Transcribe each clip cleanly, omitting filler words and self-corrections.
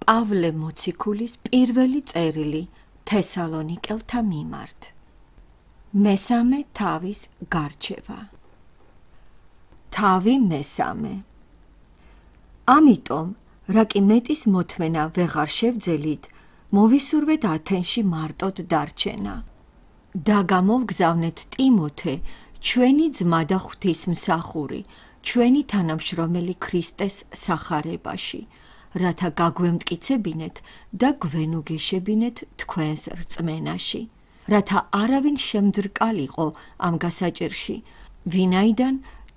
პავლე მოციქულის პირველი წერილი თესალონიკელთა მიმართ. მესამე თავის გარჩევა. თავი მესამე. ამიტომ, რა კი მეტის მოთმენა ვეღარ შევძელით, მოვისურვეთ ათენში მარტოდ დარჩენა. და გამოვგზავნეთ ტიმოთე, ჩვენი ძმა და ღვთისმსახური, ჩვენი თანამშრომელი ქრისტეს სახარებაში, რათა გაგვემტკიცებინეთ და გვენუგეშებინეთ თქვენს რწმენაში, რათა არავინ შემძრკალიყო ამ გასაჭირში, ვინაიდან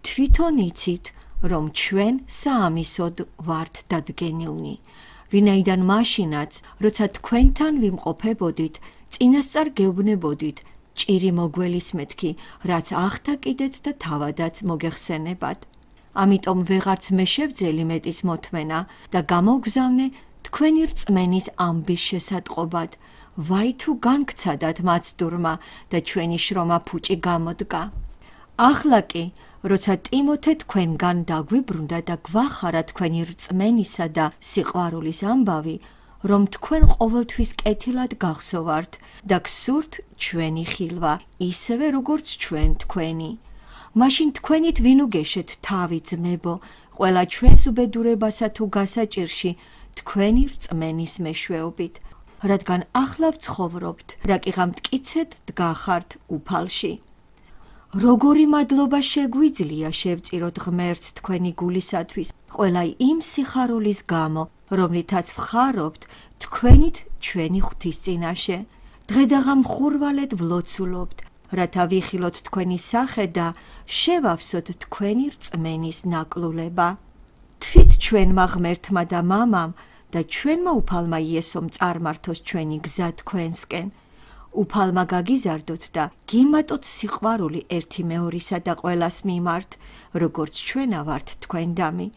თვითონ იცით, რომ ჩვენ საამისოდ ვართ დადგენილნი, ვინაიდან მაშინაც, როცა თქვენთან ვიმყოფებოდით, წინასწარ გეუბნებოდით, ჭირი მოგველისმეთქი, რაც ახთა კიდეც და თავადაც მოგეხსენებათ. ამიტომ ვეღარც მე შევძელი მეტის მოთმენა და გამოვგზავნე თქვენი რწმენის ამბის შესატყობად, ვაი თუ განგცადათ მაცდურმა და ჩვენი შრომა ფუჭი გამოდგა. ახლა კი, როცა ტიმოთე თქვენგან დაგვიბრუნდა და გვახარა თქვენი რწმენისა და სიყვარულის ამბავი, რომ თქვენ ყოველთვის კეთილად გახსოვართ და გსურთ ჩვენი ხილვა, ისევე როგორც ჩვენ თქვენი. მაშინ თქვენით ვინუგეშეთ თავი ძმებო, ყველა ჩვენს უბედურებასა თუ გასაჭირში თქვენი რწმენის მეშვეობით, რადგან ახლა ვცხოვრობთ, რა კი გამტკიცედ დგახართ უფალში. როგორი მადლობა შეგვიძლია შევწიროთ ღმერთს თქვენი გულისათვის, ყველა იმ სიხარულის გამო, რომლითაც ვხარობთ თქვენით ჩვენი ღვთის წინაშე. დღედაღა მხურვალედ ვლოცულობთ, რათა ვიხილოთ თქვენი სახე და შევავსოთ თქვენი რწმენის ნაკლულება. თვით ჩვენმა ღმერთმა და მამამ და ჩვენმა უფალმა იესომ წარმართოს ჩვენი გზა თქვენსკენ. უფალმა გაგიზარდოთ და გიმატოთ სიყვარული ერთი მეორისა და ყველას მიმართ, როგორც ჩვენა ვართ თქვენდამი,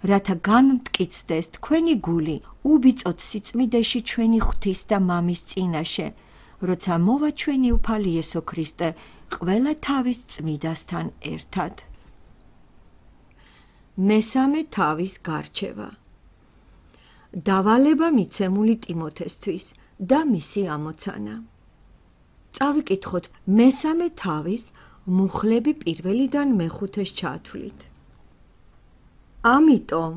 რათა განმტკიცდეს თქვენი გული უბიწოთ სიწმიდეში ჩვენი ღვთის და მამის წინაშე, როცა მოვა ჩვენი უფალი იესო ქრისტე ყველა თავის წმიდასთან ერთად. მესამე თავის გარჩევა. დავალება მიცემული ტიმოთესთვის და მისი ამოცანა. წავიკითხოთ მესამე თავის მუხლები პირველიდან მეხუთეს ჩათვლით. ამიტომ,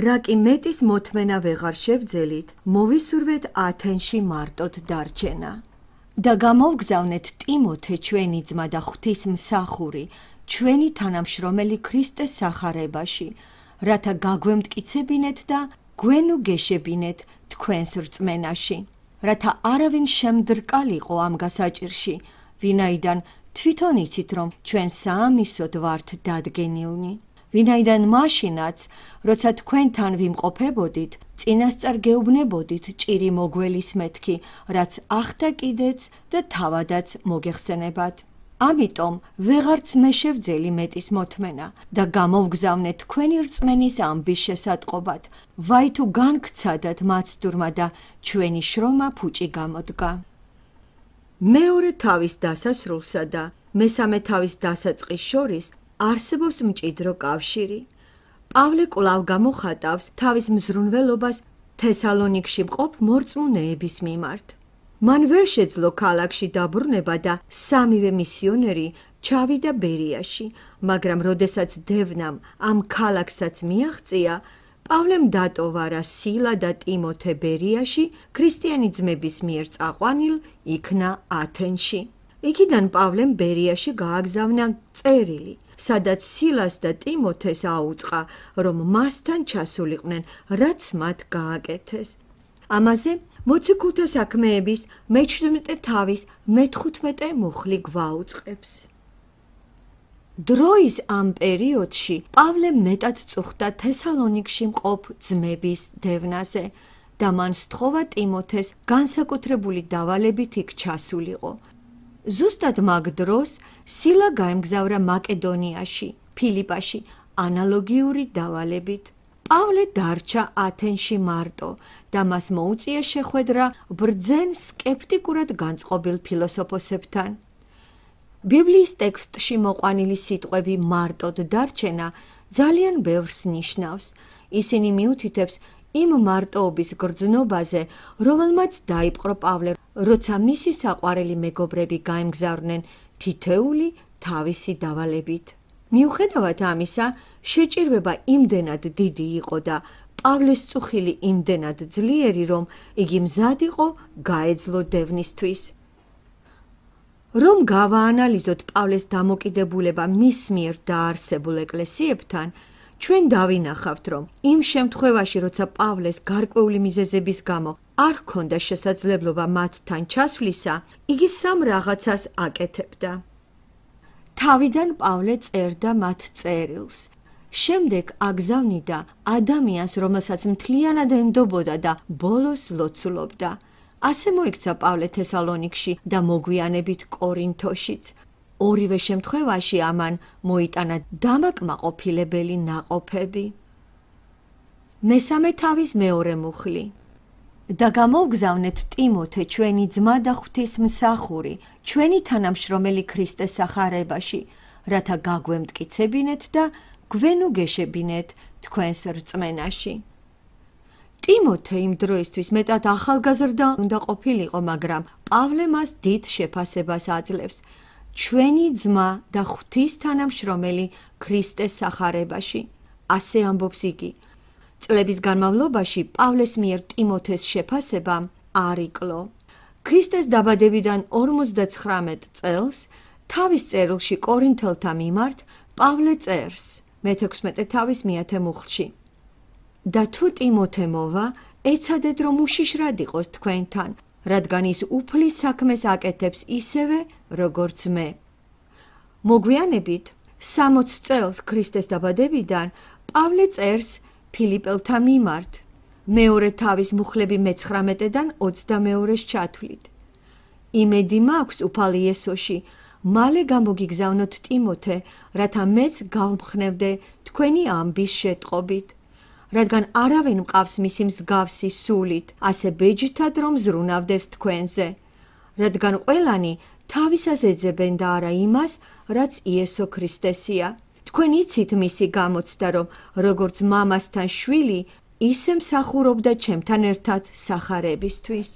რა კი მეტის მოთმენა ვეღარ შევძელით, მოვისურვეთ ათენში მარტოდ დარჩენა. და გამოვგზავნეთ ტიმოთე ჩვენი ძმა და ღვთისმსახური, ჩვენი თანამშრომელი ქრისტეს სახარებაში, რათა გაგვემტკიცებინეთ და გვენუგეშებინეთ თქვენს რწმენაში, რათა არავინ შემდრკალიყო ამ გასაჭირში, ვინაიდან თვითონ იცით, რომ ჩვენ საამისოდ ვართ დადგენილნი, ვინაიდან მაშინაც, როცა თქვენთან ვიმყოფებოდით, წინასწარ გეუბნებოდით ჭირი მოგველისმეთქი, რაც ახთა კიდეც და თავადაც მოგეხსენებათ. ამიტომ ვეღარც მე შევძელი მეტის მოთმენა და გამოვგზავნე თქვენი რწმენის ამბის შესატყობად, ვაი თუ განგცადათ მაცდურმა და ჩვენი შრომა ფუჭი გამოდგა. მეორე თავის დასასრულსა და მესამე თავის დასაწყის შორის არსებობს მჭიდრო კავშირი. პავლე კვლავ გამოხატავს თავის მზრუნველობას თესალონიკში მყოფ მორწმუნეების მიმართ. მან ვერ შეძლო ქალაქში დაბრუნება და სამივე მისიონერი ჩავიდა ბერიაში, მაგრამ როდესაც დევნამ ამ ქალაქსაც მიაღწია, პავლემ დატოვარა სილა და ტიმოთე ბერიაში ქრისტიანი ძმების მიერ წაყვანილ იქნა ათენში. იქიდან პავლემ ბერიაში გააგზავნა წერილი, სადაც სილას და ტიმოთეს აუწყა, რომ მასთან ჩასულიყვნენ, რაც მათ გააკეთეს. ამაზე მოციქულთა საქმეების მე-17 თავის მე-15 მუხლი გვაუწყებს. დროის ამ პერიოდში პავლე მეტად წუხდა თესალონიკში მყოფ ძმების დევნაზე და მან სთხოვა ტიმოთეს განსაკუთრებული დავალებით იქ ჩასულიყო. ზუსტად მაგ დროს სილა გაემგზავრა მაკედონიაში, ფილიპაში, ანალოგიური დავალებით. პავლე დარჩა ათენში მარტო და მას მოუწია შეხვედრა ბრძენ სკეპტიკურად განწყობილ ფილოსოფოსებთან. ბიბლიის ტექსტში მოყვანილი სიტყვები მარტოდ დარჩენა ძალიან ბევრს ნიშნავს. ისინი მიუთითებს იმ მარტოობის გრძნობაზე, რომელმაც დაიპყრო პავლე, როცა მისი საყვარელი მეგობრები გაემგზავრნენ თითეული თავისი დავალებით. მიუხედავად ამისა, შეჭირვება იმდენად დიდი იყო და პავლეს წუხილი იმდენად ძლიერი, რომ იგი მზად იყო გაეძლო დევნისთვის. რომ გავაანალიზოთ პავლეს დამოკიდებულება მის მიერ დაარსებულ ეკლესიებთან, ჩვენ დავინახავთ, რომ იმ შემთხვევაში, როცა პავლეს გარკვეული მიზეზების გამო არ ჰქონდა შესაძლებლობა მათთან ჩასვლისა, იგი სამ რაღაცას აკეთებდა. თავიდან პავლე წერდა მათ წერილს. შემდეგ აგზავნიდა ადამიანს, რომელსაც მთლიანად ენდობოდა და ბოლოს ლოცულობდა. ასე მოიქცა პავლე თესალონიკში და მოგვიანებით კორინთოშიც. ორივე შემთხვევაში ამან მოიტანა დამაკმაყოფილებელი ნაყოფები. მესამე თავის მეორე მუხლი. და გამოვგზავნეთ ტიმოთე, ჩვენი ძმა და ღვთისმსახური, ჩვენი თანამშრომელი ქრისტეს სახარებაში, რათა გაგვემტკიცებინეთ და გვენუგეშებინეთ თქვენს რწმენაში. ტიმოთე იმ დროისთვის მეტად ახალგაზრდა უნდა ყოფილიყო, მაგრამ პავლე მას დიდ შეფასებას აძლევს. ჩვენი ძმა და ღვთის თანამშრომელი ქრისტეს სახარებაში. ასე ამბობს იგი. წლების განმავლობაში პავლეს მიერ ტიმოთეს შეფასებამ არ იკლო. ქრისტეს დაბადებიდან 59 წელს თავის წერილში კორინთელთა მიმართ პავლე წერს მე-16 თავის მე-10 მუხლში. და თუ ტიმოთე მოვა, ეცადეთ რომ უშიშრად იყოს თქვენთან, რადგან ის უფლის საქმეს აკეთებს ისევე, როგორც მე. მოგვიანებით 60 წელს ქრისტეს დაბადებიდან პავლე წერს ფილიპელთა მიმართ, მეორე თავის მუხლები მე-19-დან 22-ს ჩათვლით. იმედი მაქვს უფალ იესოში, მალე გამოგიგზავნოთ ტიმოთე, რათა მეც გავმხნევდე თქვენი ამბის შეტყობით. რადგან არავინ მყავს მისი მსგავსი სულით, ასე ბეჯითად რომ ზრუნავდეს თქვენზე. რადგან ყველანი თავისას ეძებენ და არა იმას, რაც იესო ქრისტესია. თქვენ იცით მისი გამოცდა, რომ როგორც მამასთან შვილი, ისე მსახურობდა ჩემთან ერთად სახარებისთვის.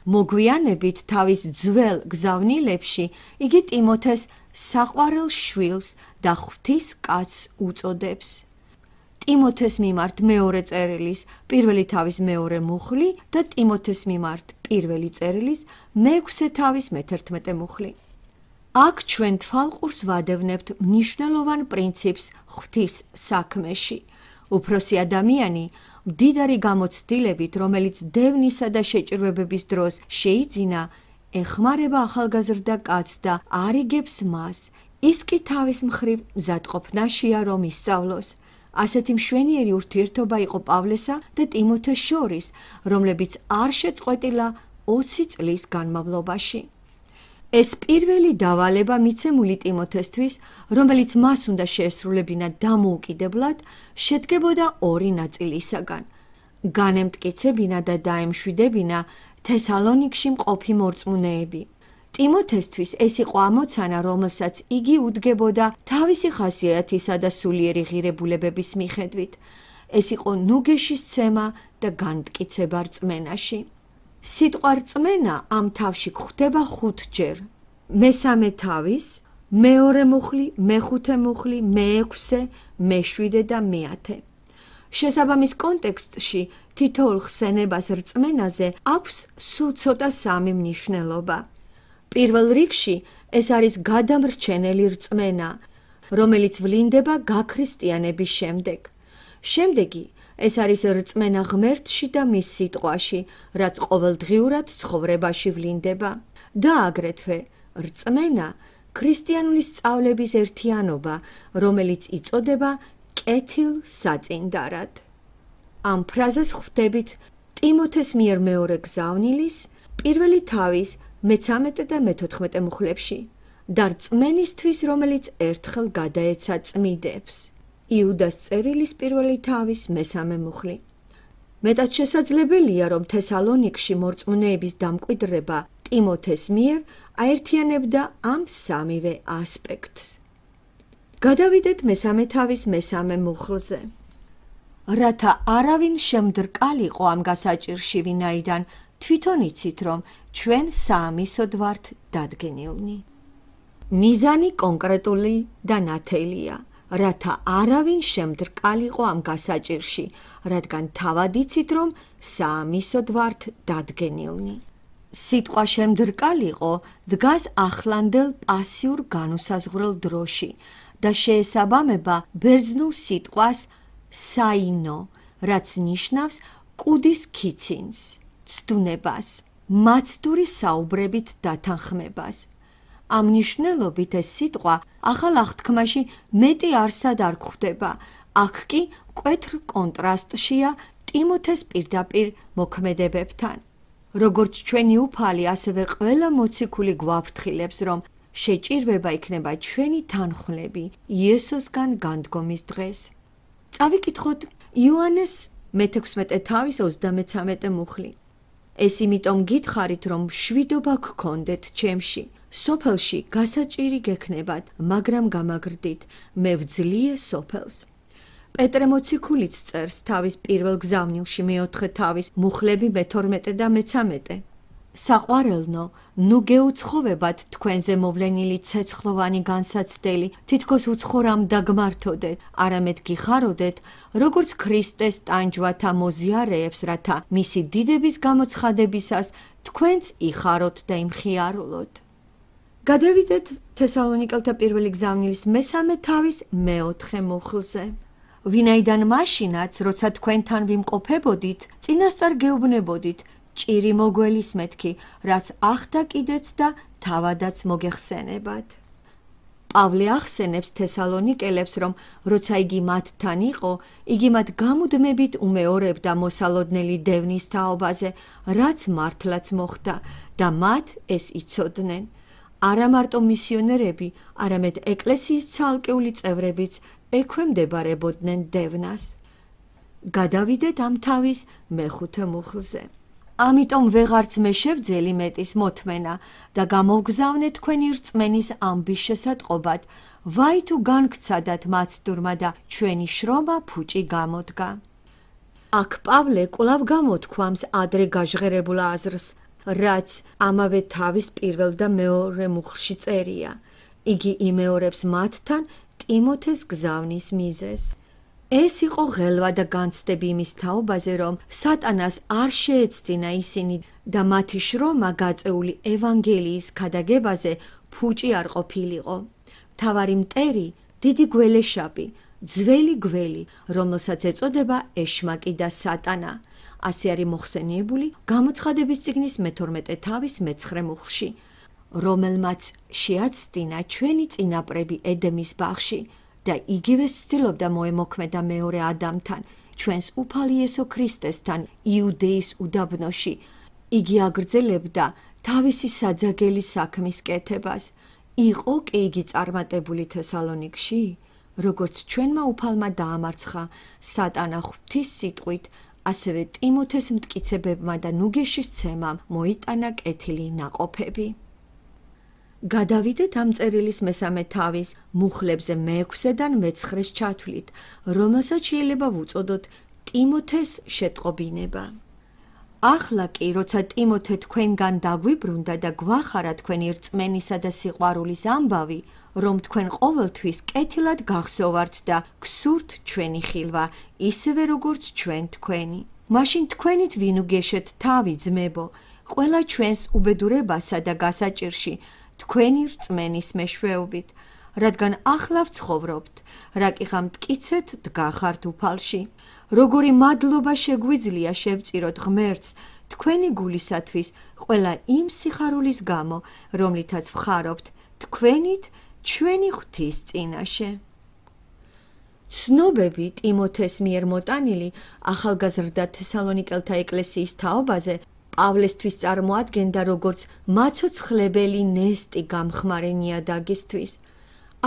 მოგვიანებით თავის ძველ გზავნილებში იგი ტიმოთეს საყვარელ შვილს და ღვთის კაცს უწოდებს. ტიმოთეს მიმართ მეორე წერილის პირველი თავის მეორე მუხლი და ტიმოთეს მიმართ პირველი წერილის მე-6 თავის მე-11 მუხლი. აქ ჩვენ თვალყურს ვადევნებთ მნიშვნელოვან პრინციპს ღვთის საქმეში. უფროსი ადამიანი მდიდარი გამოცდილებით, რომელიც დევნისა და შეჭირვებების დროს შეიძინა, ეხმარება ახალგაზრდა კაცს და არიგებს მას. ის კი თავის მხრივ მზადყოფნაშია, რომ ისწავლოს. ასეთი მშვენიერი ურთიერთობა იყო პავლესა და ტიმოთეს შორის, რომლებიც არ შეწყვეტილა 20 წლის განმავლობაში. ეს პირველი დავალება მიცემული ტიმოთესთვის, რომელიც მას უნდა შეესრულებინა დამოუკიდებლად, შედგებოდა ორი ნაწილისაგან. განემტკიცებინა და დაემშვიდებინა თესალონიკში მყოფი მორწმუნეები. ტიმოთესთვის ეს იყო ამოცანა, რომელსაც იგი უდგებოდა თავისი ხასიათისა და სულიერი ღირებულებების მიხედვით. ეს იყო ნუგეშისცემა და განმტკიცება რწმენაში. სიტყვა რწმენა ამ თავში გვხვდება 5 ჯერ. მესამე თავის, მეორე მუხლი, მე-5 მუხლი, მე-6, მე-7 და მე-10. შესაბამის კონტექსტში თითოეულ ხსენებას რწმენაზე აქვს სულ ცოტა სამი მნიშვნელობა. პირველ რიგში ეს არის გადამრჩენელი რწმენა, რომელიც ვლინდება გაქრისტიანების შემდეგ. შემდეგი ეს არის რწმენა ღმერთში და მის სიტყვაში, რაც ყოველდღიურად ცხოვრებაში ვლინდება. და აგრეთვე რწმენა ქრისტიანული სწავლების ერთიანობა, რომელიც იწოდება კეთილსაწინდარად. ამ ფრაზას ხვდებით ტიმოთეს მიერ მეორე გზავნილის პირველი თავის მე-13 და მე-14 მუხლებში და რწმენისთვის, რომელიც ერთხელ გადაეცა წმიდებს. იუდას წერილის პირველი თავის მე-3 მუხლი. მეტად შესაძლებელია, რომ თესალონიკში მორწმუნეების დამკვიდრება ტიმოთეს მიერ აერთიანებდა ამ სამივე ასპექტს. გადავიდეთ მესამე თავის მე-3 მუხლზე. რათა არავინ შემდრკალიყო ამ გასაჭირში, ვინაიდან თვითონ იცით, რომ ჩვენ საამისოდ ვართ დადგენილნი. მიზანი კონკრეტული და ნათელია, რათა არავინ შემდრკალიყო ამ გასაჭირში, რადგან თავად იცით, რომ საამისოდ ვართ დადგენილნი. სიტყვა შემდრკალიყო დგას ახლანდელ პასიურ განუსაზღვრელ დროში და შეესაბამება ბერძნულ სიტყვას საინო, რაც ნიშნავს კუდის ქიცინს, ცდუნებას, მაცდური საუბრებით დათანხმებას. ამ მნიშვნელობით ეს სიტყვა ახალ აღთქმაში მეტი არსად არ გვხვდება, აქ კი მკვეთრ კონტრასტშია ტიმოთეს პირდაპირ მოქმედებებთან. როგორც ჩვენი უფალი, ასევე ყველა მოციქული გვაფრთხილებს, რომ შეჭირვება იქნება ჩვენი თანხმლები იესოსგან განდგომის დღეს. წავიკითხოთ იოანეს მე-16 თავის 33 მუხლი. ეს იმიტომ გითხარით, რომ მშვიდობა გქონდეთ ჩემში, სოფელში გასაჭირი გექნებათ, მაგრამ გამაგრდით, მე ვძლიე სოფელს. პეტრე მოციქულიც წერს თავის პირველ გზავნილში მე-4 თავის მუხლები მე-12 და მე-13. საყვარელნო, ნუ გეუცხოვებათ თქვენზე მოვლენილი ცეცხლოვანი განსაცდელი, თითქოს უცხორამ დაგმართოდეთ, არამედ გიხაროდეთ, როგორც ქრისტეს ტანჯვათა მოზიარეებს, რათა მისი დიდების გამოცხადებისას თქვენც იხაროთ და იმხიარულოთ. გადავიდეთ თესალონიკელთა პირველი გზავნილის მე-3 თავის მე-4 მუხლზე. ვინაიდან მაშინაც, როცა თქვენთან ვიმყოფებოდით, წინასწარ გეუბნებოდით, ჭირი მოგველისმეთ კი, რაც ახდა კიდეც და თავადაც მოგეხსენებათ. პავლე ახსენებს თესალონიკელებს, რომ როცა იგი მათთან იყო, იგი მათ გამუდმებით უმეორებდა მოსალოდნელი დევნის თაობაზე, რაც მართლაც მოხდა და მათ ეს იცოდნენ. არა მარტო მისიონერები, არამედ ეკლესიის ცალკეული წევრებიც ექვემდებარებოდნენ დევნას. გადავიდეთ ამ თავის მე-5 მუხლზე. ამიტომ ვეღარც მე შევძელი მეტის მოთმენა და გამოვგზავნე თქვენი რწმენის ამბის შესატყობად, ვაი თუ განგცადათ მაცდურმა და ჩვენი შრომა ფუჭი გამოდგა. აქ პავლე კვლავ გამოთქვამს ადრე გაჟღერებულ აზრს, რაც ამავე თავის პირველ და მეორე მუხლში წერია. იგი იმეორებს მათთან ტიმოთეს გზავნის მიზეზს. ეს იყო ღელვა და განცდები იმის თაობაზე, რომ სატანას არ შეეცდინა ისინი და მათი შრომა გაწეული ევანგელიის ქადაგებაზე ფუჭი არ ყოფილიყო. მთავარი მტერი დიდი გველეშაპი, ძველი გველი, რომელსაც ეწოდება ეშმაკი და სატანა. ასე არის მოხსენიებული გამოცხადების წიგნის მე-12 თავის მე-9 მუხლში, რომელმაც შეაცდინა ჩვენი წინაპრები ედემის ბაღში და იგივე ცდილობდა მოემოქმედა მეორე ადამთან, ჩვენს უფალ იესო ქრისტესთან იუდეის უდაბნოში. იგი აგრძელებდა თავისი საძაგელი საქმის კეთებას. იყო კი იგი წარმატებული თესალონიკში? როგორც ჩვენმა უფალმა დაამარცხა სატანა ღვთის სიტყვით, ასევე ტიმოთეს მტკიცებებმა და ნუგეშის ცემამ მოიტანა კეთილი ნაყოფები. გადავიდეთ ამ წერილის მე-3 თავის მუხლებზე მე-6-დან მე-9-ს ჩათვლით, რომელსაც შეიძლება ვუწოდოთ ტიმოთეს შეტყობინება. ახლა კი, როცა ტიმოთე თქვენგან დაგვიბრუნდა და გვახარა თქვენი რწმენისა და სიყვარულის ამბავი, რომ თქვენ ყოველთვის კეთილად გახსოვართ და გსურთ ჩვენი ხილვა, ისევე როგორც ჩვენ თქვენი. მაშინ თქვენით ვინუგეშეთ თავი ძმებო, ყველა ჩვენს უბედურებასა და გასაჭირში, თქვენი რწმენის მეშვეობით, რადგან ახლა ვცხოვრობთ, რა კი მტკიცეთ დგახართ უფალში. როგორი მადლობა შეგვიძლია შევწიროთ ღმერთს თქვენი გულისათვის ყველა იმ სიხარულის გამო, რომლითაც ვხარობთ თქვენით ჩვენი ღვთის წინაშე. ცნობები ტიმოთეს მიერ მოტანილი ახალგაზრდა თესალონიკელთა ეკლესიის თაობაზე პავლესთვის წარმოადგენდა როგორც მაცოცხლებელი ნესტი გამხმარე ნიადაგისთვის.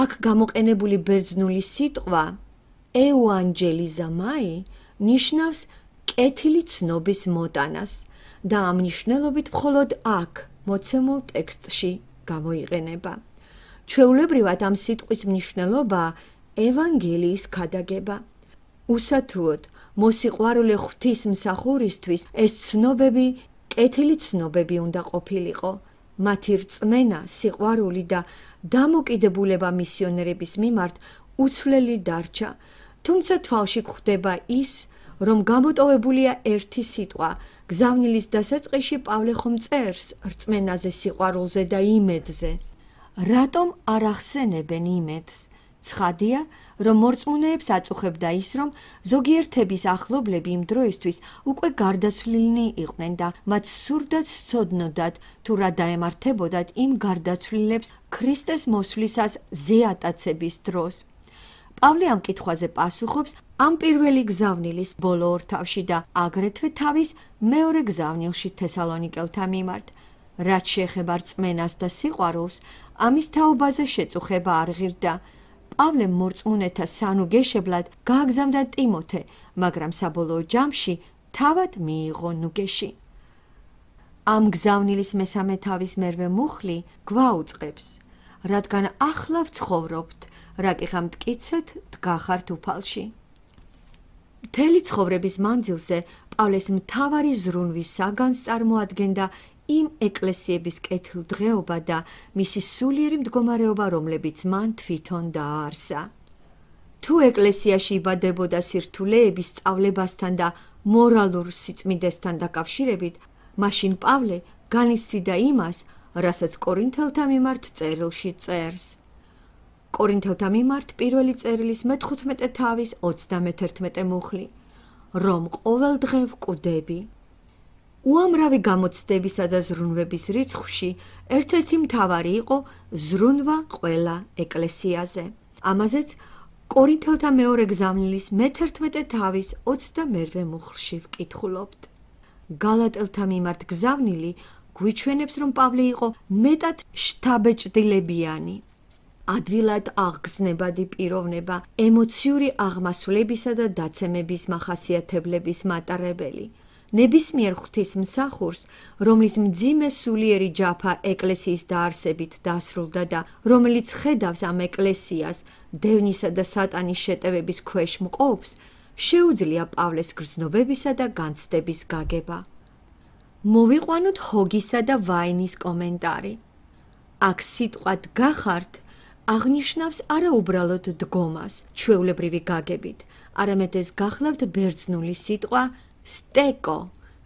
აქ გამოყენებული ბერძნული სიტყვა ეუანჯელიზამაი ნიშნავს კეთილი ცნობის მოტანას და ამ მნიშვნელობით მხოლოდ აქ მოცემულ ტექსტში გამოიყენება. ჩვეულებრივად ამ სიტყვის მნიშვნელობაა ევანგელიის ქადაგება. უსათუოდ, მოსიყვარულე ღვთისმსახურისთვის ეს ცნობები კეთილი ცნობები უნდა ყოფილიყო. მათი რწმენა, სიყვარული და დამოკიდებულება მისიონერების მიმართ უცვლელი დარჩა, თუმცა თვალში გვხვდება ის, რომ გამოტოვებულია ერთი სიტყვა. გზავნილის დასაწყისში პავლე ხომ წერს რწმენაზე, სიყვარულზე და იმედზე. რატომ არ ახსენებენ იმედს? ცხადია, რომ მორწმუნეებს აწუხებდა ის, რომ ზოგიერთების ახლობლები იმ დროისთვის უკვე გარდაცვლილნი იყვნენ და მათ სურდათ სცოდნოდათ თუ რა დაემართებოდათ იმ გარდაცვლილებს ქრისტეს მოსვლისას ზეატაცების დროს. პავლე ამ კითხვაზე პასუხობს ამ პირველი გზავნილის ბოლო ორთავში და აგრეთვე თავის მეორე გზავნილში თესალონიკელთა მიმართ. რაც შეეხება რწმენას და სიყვარულს, ამის თაობაზე შეწუხება არ ღირდა. პავლემ მორწმუნეთა სანუგეშებლად გააგზავნა ტიმოთე, მაგრამ საბოლოო ჯამში თავად მიიღო ნუგეში. ამ გზავნილის მესამე თავის მერვე მუხლი გვაუწყებს, რადგან ახლა ვცხოვრობთ, რა კი მტკიცეთ დგახართ უფალში. მთელი ცხოვრების მანძილზე პავლეს მთავარი ზრუნვის საგანს წარმოადგენდა იმ ეკლესიების კეთილდღეობა და მისი სულიერი მდგომარეობა, რომლებიც მან თვითონ დააარსა. თუ ეკლესიაში იბადებოდა სირთულეების სწავლებასთან და მორალურ სიწმიდესთან დაკავშირებით, მაშინ პავლე განიცდიდა იმას, რასაც კორინთელთა მიმართ წერილში წერს. კორინთელთა მიმართ პირველი წერილის მე-15 თავის 31 მუხლი, რომ ყოველ დღე ვკვდები. უამრავი გამოცდებისა და ზრუნვების რიცხვში ერთ-ერთი მთავარი იყო ზრუნვა ყველა ეკლესიაზე. ამაზეც კორინთელთა მეორე გზავნილის მე-11 თავის 22 მუხლში ვკითხულობთ. გალატელთა მიმართ გზავნილი გვიჩვენებს, რომ პავლე იყო მეტად შთაბეჭდილებიანი. ადვილად აღგზნებადი პიროვნება, ემოციური აღმასვლებისა და დაცემების მახასიათებლების მატარებელი. ნებისმიერ ღვთისმსახურს, რომლის მძიმე სულიერი ჯაფა ეკლესიის დაარსებით დასრულდა და რომელიც ხედავს ამ ეკლესიას დევნისა და სატანის შეტევების ქვეშ მყოფს, შეუძლია პავლეს გრძნობებისა და განცდების გაგება. მოვიყვანოთ ჰოგისა და ვაინის კომენტარი. აქ სიტყვა დგახართ აღნიშნავს არა უბრალოდ დგომას, ჩვეულებრივი გაგებით, არამედ ეს გახლავთ ბერძნული სიტყვა სტეკო,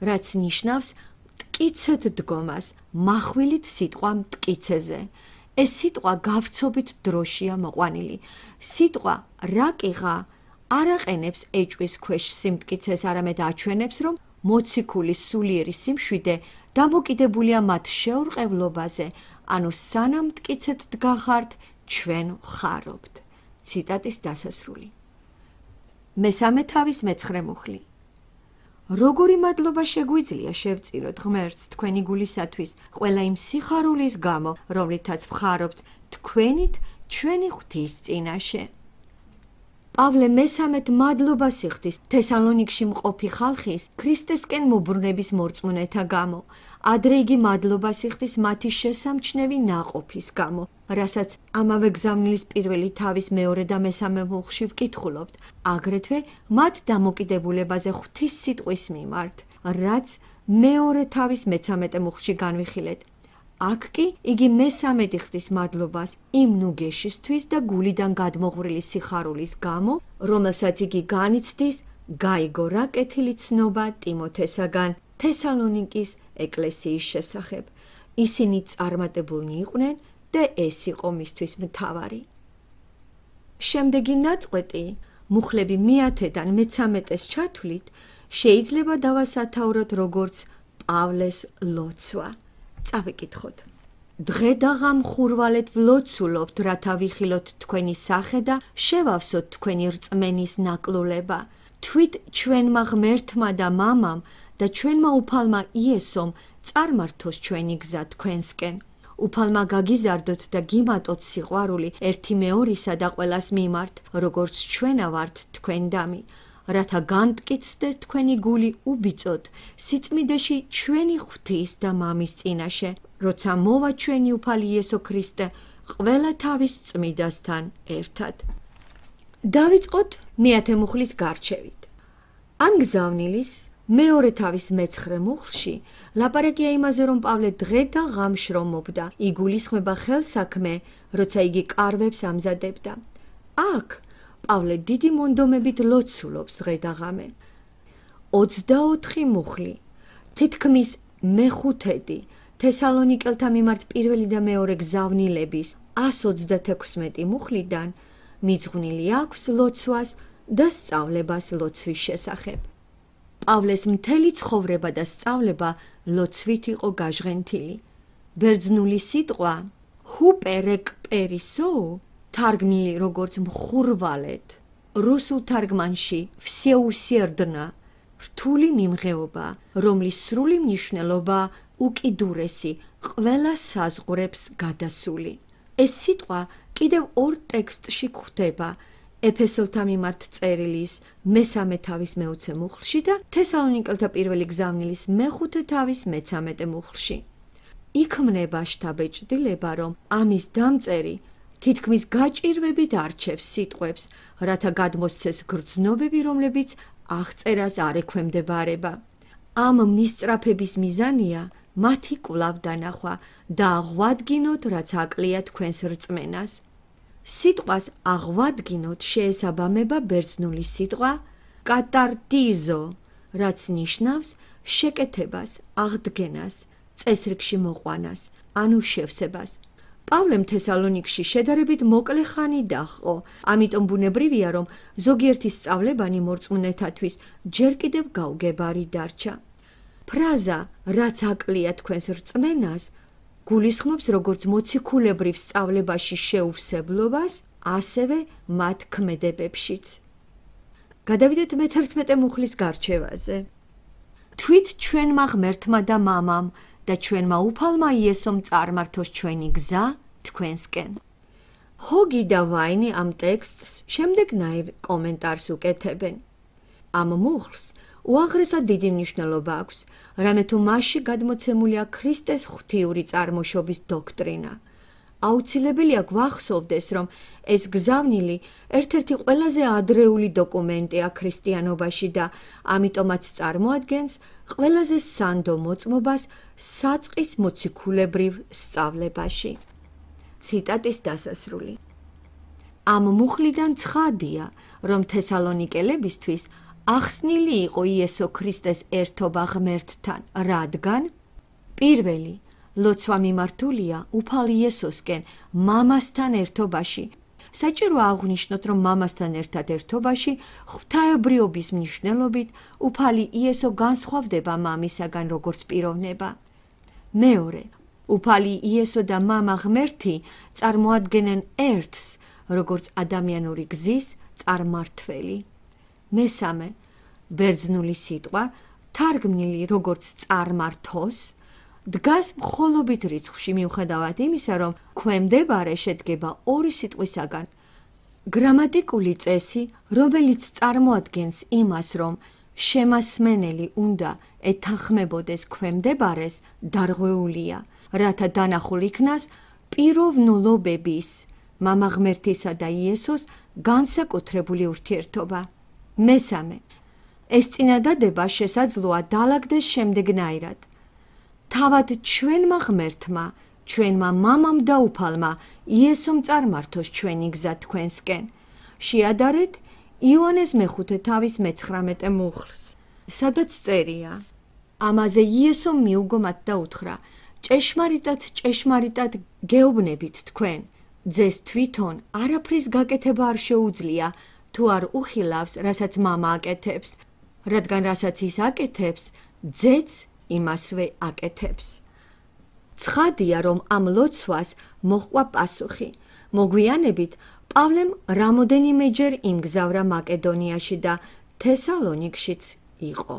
რაც ნიშნავს მტკიცედ დგომას, מחვილით სიტყვა მტკიცეზე. ეს სიტყვა გავცობით დროშია მოყვანილი. სიტყვა რაკიღა არ აყენებს ეჭვის ქვეშ სიმტკიცეს, არამედ აჩვენებს, რომ მოციქულის სულიერი სიმშვიდე დამოკიდებულია მათ შეურყევლობაზე, ანუ სანამ მტკიცედ დგახართ, ჩვენ ვხარობთ. ციტატის დასასრული. მესამე თავის მე-9 მუხლი. როგორი მადლობა შეგვიძლია შევწიროთ ღმერთს თქვენი გულისათვის, ყველა იმ სიხარულის გამო, რომლითაც ვხარობთ თქვენით ჩვენი ღვთის წინაშე. პავლე მესამედ მადლობას იხდის თესალონიკში მყოფი ხალხის ქრისტესკენ მობრუნების მორწმუნეთა გამო. ადრე იგი მადლობას იხდის მათი შესამჩნევი ნაყოფის გამო, რასაც ამავე გზავნილის პირველი თავის მეორე და მესამე მუხლში ვკითხულობთ, აგრეთვე მათ დამოკიდებულებაზე ღვთის სიტყვის მიმართ, რაც მეორე თავის მე-13 მუხლში განვიხილეთ. აქ კი იგი მესამედ იხდის მადლობას იმ ნუგეშისთვის და გულიდან გადმოღვრილი სიხარულის გამო, რომელსაც იგი განიცდის გაიგო რა კეთილი ცნობა ტიმოთესაგან თესალონიკის ეკლესიის შესახებ. ისინი წარმატებულნი იყვნენ და ეს იყო მისთვის მთავარი. შემდეგი ნაწყვეტი, მუხლები მე-10-დან მე-13-ს ჩათვლით, შეიძლება დავასათაუროთ როგორც პავლეს ლოცვა. წავიკითხოთ. დღე და ღამ ხურვალეთ ვლოცულობთ, რათა ვიხილოთ თქვენი სახე და შევავსოთ თქვენი რწმენის ნაკლულება. თვით ჩვენმა ღმერთმა და მამამ და ჩვენმა უფალმა იესომ წარმართოს ჩვენი გზა თქვენსკენ. უფალმა გაგიზარდოთ და გიმატოთ სიყვარული ერთი მეორისა და ყველას მიმართ, როგორც ჩვენა ვართ თქვენ დამი, რათა განმტკიცდეს თქვენი გული უბიწოთ სიწმიდეში ჩვენი ღვთის და მამის წინაშე, როცა მოვა ჩვენი უფალი იესო ქრისტე ყველა თავის წმიდასთან ერთად. დავიწყოთ მე-10 მუხლის გარჩევით. ამ გზავნილის მეორე თავის მეცხრე მუხლში ლაპარაკია იმაზე, რომ პავლე დღე და ღამე შრომობდა, იგულისხმება ხელსაქმე, როცა იგი კარვებს ამზადებდა. აქ პავლე დიდი მონდომებით ლოცულობს დღე და ღამე. 24 მუხლი, თითქმის მეხუთედი თესალონიკელთა მიმართ პირველი და მეორე გზავნილების 136 მუხლიდან მიძღვნილი აქვს ლოცვას და სწავლებას ლოცვის შესახებ. პავლეს მთელი ცხოვრება და სწავლება ლოცვით იყო გაჟღენთილი. ბერძნული სიტყვა ჰუპერეკპერისო, თარგმნილი როგორც მხურვალეთ, რუსულ თარგმანში всеусердно, რთული მიმღეობა, რომლის სრული მნიშვნელობა უკიდურესი, ყველა საზღვრებს გადასული. ეს სიტყვა კიდევ ორ ტექსტში გვხვდება, ეფესელთა მიმართ წერილის მესამე თავის მეოცე მუხლში და თესალონიკელთა პირველი გზავნილის მეხუთე თავის მე-13 მუხლში. იქმნება შთაბეჭდილება, რომ ამის დამწერი თითქმის გაჭირვებით არჩევს სიტყვებს, რათა გადმოსცეს გრძნობები, რომლებიც აღწერას არ ექვემდებარება. ამ მისწრაფების მიზანია მათი კვლავ დანახვა და აღვადგინოთ, რაც აკლია თქვენს რწმენას. სიტყვას აღვადგინოთ შეესაბამება ბერძნული სიტყვა კატარტიზო, რაც ნიშნავს შეკეთებას, აღდგენას, წესრიგში მოყვანას, ანუ შევსებას. პავლემ თესალონიკში შედარებით მოკლე ხანი დაჰყო, ამიტომ ბუნებრივია, რომ ზოგიერთი სწავლებანი მორწმუნეთათვის ჯერ კიდევ გაუგებარი დარჩა. ფრაზა რაც აკლია თქვენს რწმენას გულისხმობს როგორც მოციქულებრივ სწავლებაში შეუვსებლობას, ასევე მათ ქმედებებშიც. გადავიდეთ მე-11 მუხლის გარჩევაზე. თვით ჩვენმა ღმერთმა და მამამ და ჩვენმა უფალმა იესომ წარმართოს ჩვენი გზა თქვენსკენ. ჰოგი და ვაინი ამ ტექსტს შემდეგნაირ კომენტარს უკეთებენ. ამ მუხლს უაღრესად დიდი მნიშვნელობა აქვს, რამე თუ მასში გადმოცემულია ქრისტეს ღვთიური წარმოშობის დოქტრინა. აუცილებელია გვახსოვდეს, რომ ეს გზავნილი ერთ-ერთი ყველაზე ადრეული დოკუმენტია ქრისტიანობაში და ამიტომაც წარმოადგენს ყველაზე სანდო მოწმობას საწყის მოციქულებრივ სწავლებაში. ციტატის დასასრული. ამ მუხლიდან ცხადია, რომ თესალონიკელებისთვის ახსნილი იყო იესო ქრისტეს ერთობა ღმერთთან, რადგან პირველი ლოცვა მიმართულია უფალ იესოსკენ მამასთან ერთობაში. საჭირო აღვნიშნოთ, რომ მამასთან ერთად ერთობაში ღვთაებრიობის მნიშვნელობით უფალი იესო განსხვავდება მამისაგან როგორც პიროვნება. მეორე, უფალი იესო და მამა ღმერთი წარმოადგენენ ერთს, როგორც ადამიანური გზის წარმართველი. მესამე, ბერძნული სიტყვა, თარგმნილი როგორც წარმართოს, დგას მხოლობით რიცხვში მიუხედავად იმისა, რომ ქვემდებარე შედგება ორი სიტყვისაგან. გრამატიკული წესი, რომელიც წარმოადგენს იმას, რომ შემასმენელი უნდა ეთანხმებოდეს ქვემდებარეს, დარღვეულია, რათა დანახულ იქნას პიროვნულობების, მამა ღმერთისა და იესოს განსაკუთრებული ურთიერთობა. მესამე, ეს წინადადება შესაძლოა დაალაგდეს შემდეგნაირად. თავად ჩვენმა ღმერთმა, ჩვენმა მამამ და უფალმა იესომ წარმართოს ჩვენი გზა თქვენსკენ. შეადარეთ იოანეს მეხუთე თავის მე-19 მუხლს, სადაც წერია. ამაზე იესომ მიუგო მათ და უთხრა: ჭეშმარიტად გეუბნებით თქვენ, ძეს თვითონ არაფრის გაკეთება არ შეუძლია, თუ არ უხილავს, რასაც მამა აკეთებს, რადგან რასაც ის აკეთებს, ძეც იმასვე აკეთებს. ცხადია, რომ ამ ლოცვას მოჰყვა პასუხი. მოგვიანებით პავლემ რამოდენიმეჯერ იმგზავრა მაკედონიაში და თესალონიკშიც იყო.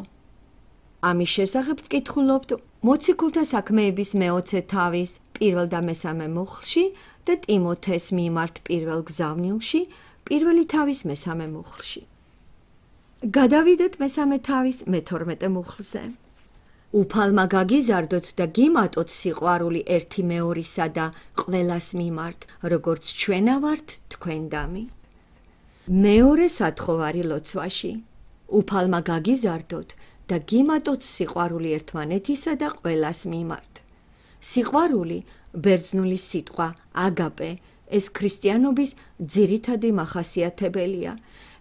ამის შესახებ ვკითხულობთ მოციქულთა საქმეების მე-20 თავის პირველ და მე-3 მუხლში და ტიმოთეს მიმართ პირველ გზავნილში პირველი თავის მე-3 მუხლში. გადავიდეთ მე-3 თავის მე-12 მუხლზე. უფალმა გაგიზარდოთ და გიმატოთ სიყვარული ერთი მეორისა და ყველას მიმართ, როგორც ჩვენა ვართ თქვენდამი. მეორე სათხოვარი ლოცვაში. უფალმა გაგიზარდოთ და გიმატოთ სიყვარული ერთმანეთისა და ყველას მიმართ. სიყვარული, ბერძნული სიტყვა აგაპე, ეს ქრისტიანობის ძირითადი მახასიათებელია.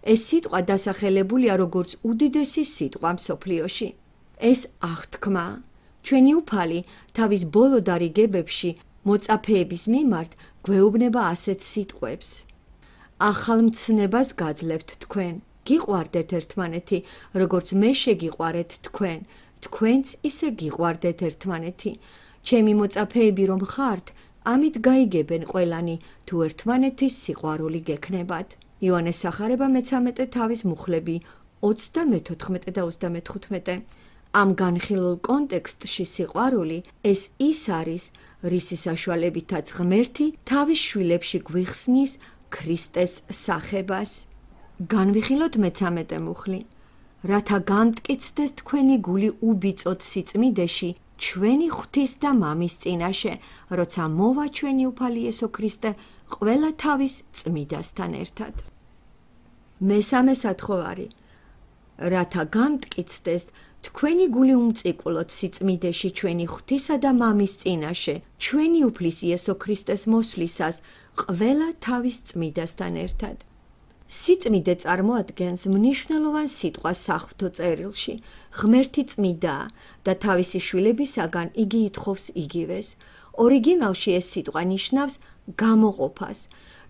ეს სიტყვა დასახელებულია როგორც უდიდესი სიტყვა მსოფლიოში. ეს აღთქმა, ჩვენი უფალი თავის ბოლო დარიგებებში მოწაფეების მიმართ გვეუბნება ასეთ სიტყვებს. ახალ მცნებას გაძლევთ თქვენ, გიყვარდეთ ერთმანეთი, როგორც მე შეგიყვარეთ თქვენ, თქვენც ისე გიყვარდეთ ერთმანეთი. ჩემი მოწაფეები რომ ხართ, ამით გაიგებენ ყველანი, თუ ერთმანეთის სიყვარული გექნებათ. იოანეს სახარება მე-13 თავის მუხლები 34 და 35. ამ განხილულ კონტექსტში სიყვარული ეს ის არის, რისი საშუალებითაც ღმერთი თავის შვილებში გვიხსნის ქრისტეს სახებას. განვიხილოთ მე-13 მუხლი. რათა გამტკიცდეს თქვენი გული უბიწოთ სიწმიდეში, ჩვენი ღვთის და მამის წინაშე, როცა მოვა ჩვენი უფალი იესო ქრისტე ყველა თავის წმიდასთან ერთად. მესამე სათხოვარი. რათა გამტკიცდეს თქვენი გული უმწიკვლოთ სიწმიდეში ჩვენი ღვთისა და მამის წინაშე, ჩვენი უფლის იესო ქრისტეს მოსვლისას ყველა თავის წმიდასთან ერთად. სიწმიდე წარმოადგენს მნიშვნელოვან სიტყვას საღვთო წერილში. ღმერთი წმიდაა და თავისი შვილებისაგან იგი ითხოვს იგივეს. ორიგინალში ეს სიტყვა ნიშნავს გამოყოფას.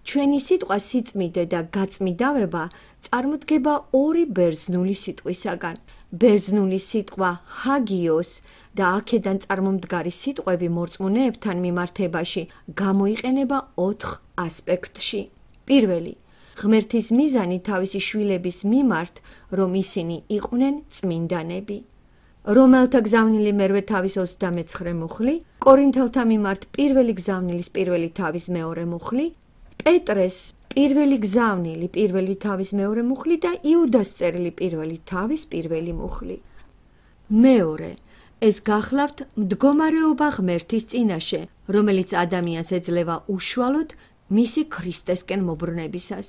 ჩვენი სიტყვა სიწმიდე და გაწმიდავება წარმოდგება ორი ბერძნული სიტყვისაგან. ბერძნული სიტყვა ჰაგიოს და აქედან წარმომდგარი სიტყვები მორწმუნეებთან მიმართებაში გამოიყენება 4 ასპექტში. პირველი, ღმერთის მიზანი თავისი შვილების მიმართ, რომ ისინი იყვნენ წმინდანები. რომელთა გზავნილი მერვე თავის 29 მუხლი, კორინთელთა მიმართ პირველი გზავნილის პირველი თავის მეორე მუხლი, პეტრეს პირველი გზავნილი პირველი თავის მეორე მუხლი და იუდას წერილი პირველი თავის პირველი მუხლი. მეორე, ეს გახლავთ მდგომარეობა ღმერთის წინაშე, რომელიც ადამიანს ეძლევა უშუალოდ მისი ქრისტესკენ მობრუნებისას.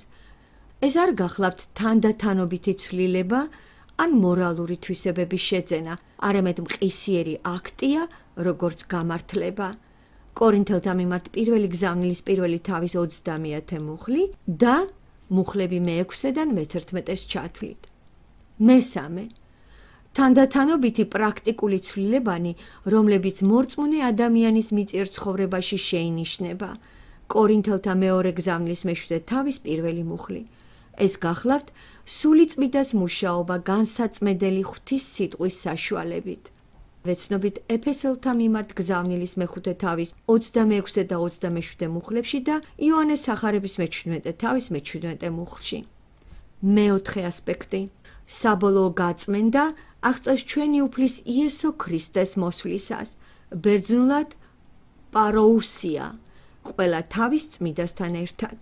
ეს არ გახლავთ თანდათანობითი ცვლილება ან მორალური თვისებების შეძენა, არამედ მყისიერი აქტია, როგორც გამართლება. კორინთელთა მიმართ პირველი გზავნილის პირველი თავის 30 მუხლი და მუხლები მე-6-დან მე-11-ს ჩათვლით. მესამე, თანდათანობითი პრაქტიკული ცვლილებანი, რომლებიც მორწმუნე ადამიანის მიწიერ ცხოვრებაში შეინიშნება. კორინთელთა მეორე გზავნილის მე-7 თავის პირველი მუხლი. ეს გახლავთ სულიწმიდას მუშაობა განსაწმედელი ღვთის სიტყვის საშუალებით. ვეცნობით ეფესელთა მიმართ გზავნილის მე-5 თავის 26 და 27 მუხლებში და იოანეს სახარების მე-17 თავის მე-17 მუხლში. მეოთხე ასპექტი, საბოლოო გაწმენდა აღწევს ჩვენი უფლის იესო ქრისტეს მოსვლისას, ბერძნულად პაროუსია, ყველა თავის წმიდასთან ერთად.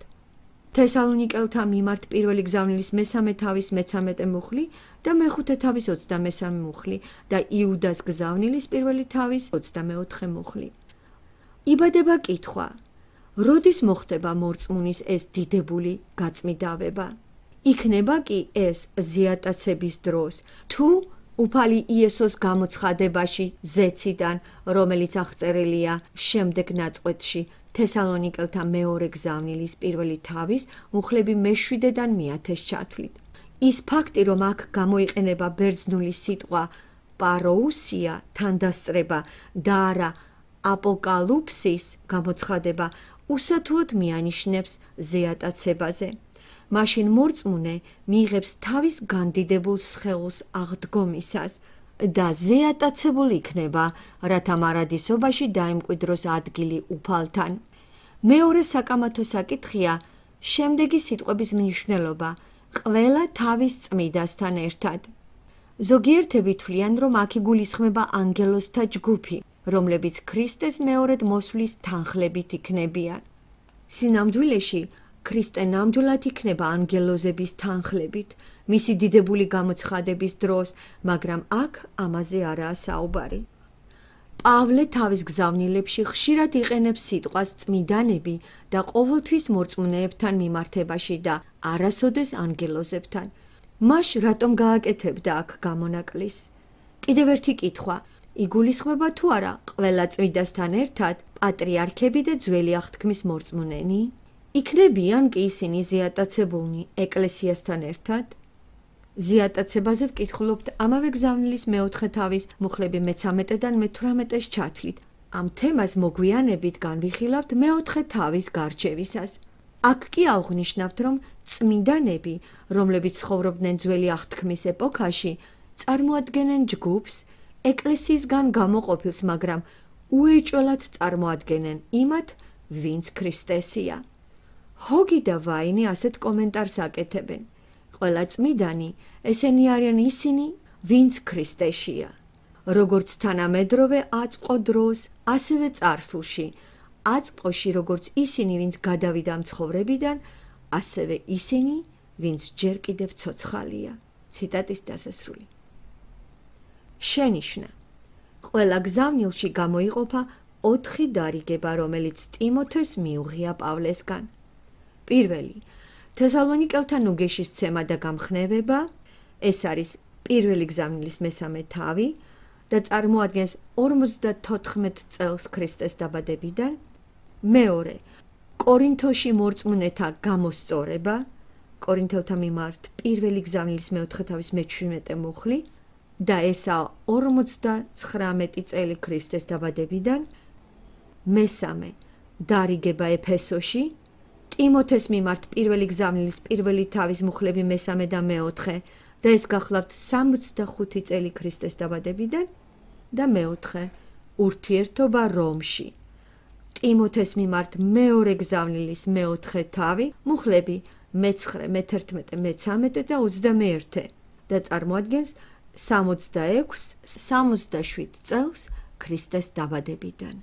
თესალონიკელთა მიმართ პირველი გზავნილის მე-3 თავის მე-13 მუხლი და მე-5 თავის 23 მუხლი და იუდას გზავნილის პირველი თავის 24 მუხლი. იბადება კითხვა, როდის მოხდება მორწმუნის ეს დიდებული გაწმიდავება? იქნება კი ეს ზიატაცების დროს, თუ უფალი იესოს გამოცხადებაში ზეციდან, რომელიც აღწერილია შემდეგ ნაწყვეტში, თესალონიკელთა მეორე გზავნილის პირველი თავის მუხლები მე-7-დან მე-10-ს ჩათვლით. ის ფაქტი, რომ აქ გამოიყენება ბერძნული სიტყვა პაროუსია, თანდასწრება და არა აპოკალიფსის გამოცხადება, უსათუოდ მიანიშნებს ზეატაცებაზე. მაშინ მორწმუნე მიიღებს თავის განდიდებულ სხეულს აღდგომისას და ზეატაცებულ იქნება, რათა მარადისობაში დაემკვიდროს ადგილი უფალთან. მეორე საკამათო საკითხია შემდეგი სიტყვების მნიშვნელობა, ყველა თავის წმიდასთან ერთად. ზოგიერთები თვლიან, რომ აქ იგულისხმება ანგელოზთა ჯგუფი, რომლებიც ქრისტეს მეორედ მოსვლის თანხლებით იქნებიან. სინამდვილეში ქრისტე ნამდვილად იქნება ანგელოზების თანხლებით, მისი დიდებული გამოცხადების დროს, მაგრამ აქ ამაზე არაა საუბარი. პავლე თავის გზავნილებში ხშირად იყენებს სიტყვას წმიდანები და ყოველთვის მორწმუნეებთან მიმართებაში და არასოდეს ანგელოზებთან. მას რატომ გააკეთებდა აქ გამონაკლის? კიდევ ერთი კითხვა. იგულისხმება თუ არა ყველა წმიდასთან ერთად პატრიარქები და ძველი აღთქმის მორწმუნენი? იქნებიან კი ისინი ზიატაცებულნი ეკლესიასთან ერთად? ზიატაცებაზე ვკითხულობთ ამავე გზავნილის მეოთხე თავის მუხლები მე-13-დან მე-18-ს ჩათვლით. ამ თემას მოგვიანებით განვიხილავთ მეოთხე თავის გარჩევისას. აქ კი აღვნიშნავთ, რომ წმინდანები, რომლებიც ცხოვრობდნენ ძველი აღთქმის ეპოქაში, წარმოადგენენ ჯგუფს, ეკლესიისგან გამოყოფილს, მაგრამ უეჭველად წარმოადგენენ იმათ, ვინც ქრისტესია. ჰოგი და ვაინი ასეთ კომენტარს აკეთებენ. ყველა წმიდანი ესენი არიან ისინი, ვინც ქრისტეშია. როგორც თანამედროვე აწყო დროს, ასევე წარსულში, აწყოში როგორც ისინი, ვინც გადავიდა ამ ცხოვრებიდან, ასევე ისინი, ვინც ჯერ კიდევ ცოცხალია. ციტატის დასასრული. შენიშვნა. ყველა გზავნილში გამოიყოფა 4 დარიგება, რომელიც ტიმოთეს მიუღია პავლესგან. პირველი, თესალონიკელთა ნუგეშის ცემა და გამხნევება, ეს არის პირველი გზავნილის მესამე თავი და წარმოადგენს 54 წელს ქრისტეს დაბადებიდან. მეორე, კორინთოში მორწმუნეთა გამოსწორება, კორინთელთა მიმართ პირველი გზავნილის მეოთხე თავის მე-17 მუხლი და ესაა 59 წელი ქრისტეს დაბადებიდან. მესამე, დარიგება ეფესოში, ტიმოთეს მიმართ პირველი გზავნილის პირველი თავის მუხლები მე-3 და მე-4 და ეს გახლავთ 65 წელი ქრისტეს დაბადებიდან და მე-4, ურთიერთობა რომში. ტიმოთეს მიმართ მეორე გზავნილის მე-4 თავი, მუხლები მე-9, მე-11, მე-13 და 21 და წარმოადგენს 66-67 წელს ქრისტეს დაბადებიდან.